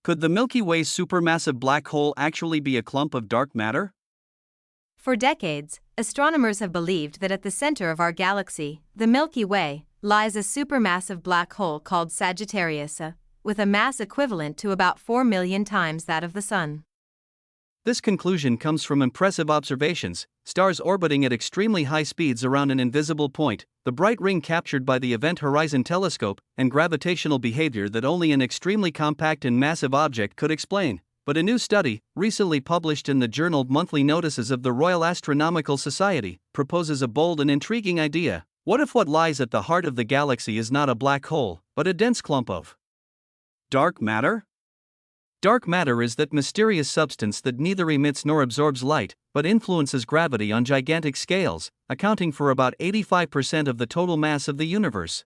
Could the Milky Way supermassive black hole actually be a clump of dark matter? For decades, astronomers have believed that at the center of our galaxy, the Milky Way, lies a supermassive black hole called Sagittarius A, with a mass equivalent to about 4 million times that of the Sun. This conclusion comes from impressive observations: stars orbiting at extremely high speeds around an invisible point, the bright ring captured by the Event Horizon Telescope, and gravitational behavior that only an extremely compact and massive object could explain. But a new study, recently published in the journal Monthly Notices of the Royal Astronomical Society, proposes a bold and intriguing idea. What if what lies at the heart of the galaxy is not a black hole, but a dense clump of dark matter? Dark matter is that mysterious substance that neither emits nor absorbs light, but influences gravity on gigantic scales, accounting for about 85% of the total mass of the universe.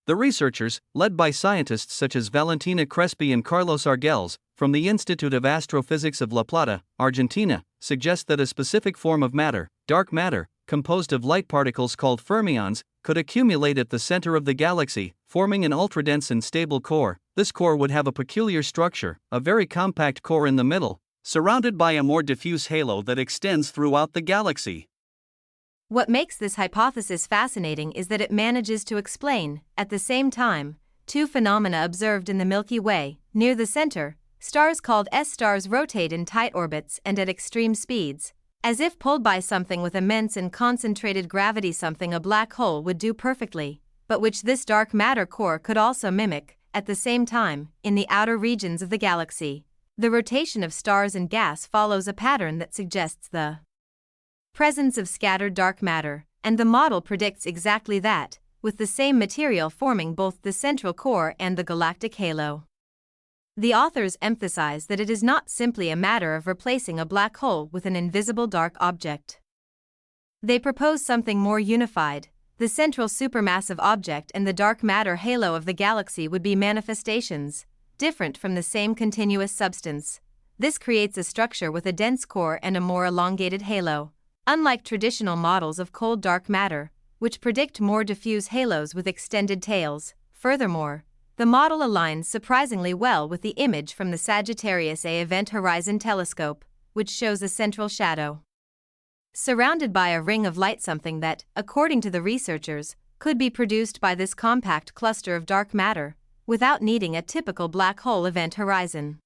The researchers, led by scientists such as Valentina Crespi and Carlos Argels, from the Institute of Astrophysics of La Plata, Argentina, suggest that a specific form of matter, dark matter, composed of light particles called fermions, could accumulate at the center of the galaxy, forming an ultradense and stable core. This core would have a peculiar structure, a very compact core in the middle, surrounded by a more diffuse halo that extends throughout the galaxy. What makes this hypothesis fascinating is that it manages to explain, at the same time, two phenomena observed in the Milky Way. Near the center, stars called S-stars rotate in tight orbits and at extreme speeds, as if pulled by something with immense and concentrated gravity, something a black hole would do perfectly, but which this dark matter core could also mimic. At the same time, in the outer regions of the galaxy, the rotation of stars and gas follows a pattern that suggests the presence of scattered dark matter, and the model predicts exactly that, with the same material forming both the central core and the galactic halo. The authors emphasize that it is not simply a matter of replacing a black hole with an invisible dark object. They propose something more unified. The central supermassive object and the dark matter halo of the galaxy would be manifestations, different from the same continuous substance. This creates a structure with a dense core and a more elongated halo, unlike traditional models of cold dark matter, which predict more diffuse halos with extended tails. Furthermore, the model aligns surprisingly well with the image from the Sagittarius A Event Horizon Telescope, which shows a central shadow surrounded by a ring of light, something that, according to the researchers, could be produced by this compact cluster of dark matter, without needing a typical black hole event horizon.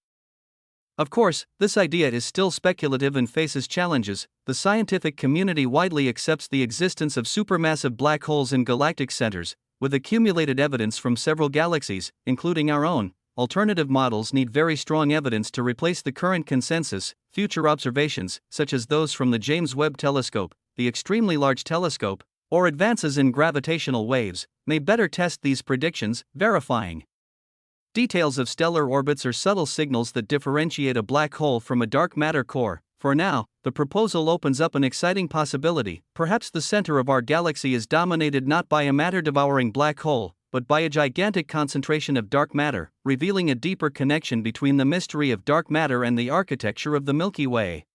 Of course, this idea is still speculative and faces challenges. The scientific community widely accepts the existence of supermassive black holes in galactic centers, with accumulated evidence from several galaxies, including our own. Alternative models need very strong evidence to replace the current consensus. Future observations, such as those from the James Webb Telescope, the Extremely Large Telescope, or advances in gravitational waves, may better test these predictions, verifying details of stellar orbits or subtle signals that differentiate a black hole from a dark matter core. For now, the proposal opens up an exciting possibility. Perhaps the center of our galaxy is dominated not by a matter-devouring black hole, but by a gigantic concentration of dark matter, revealing a deeper connection between the mystery of dark matter and the architecture of the Milky Way.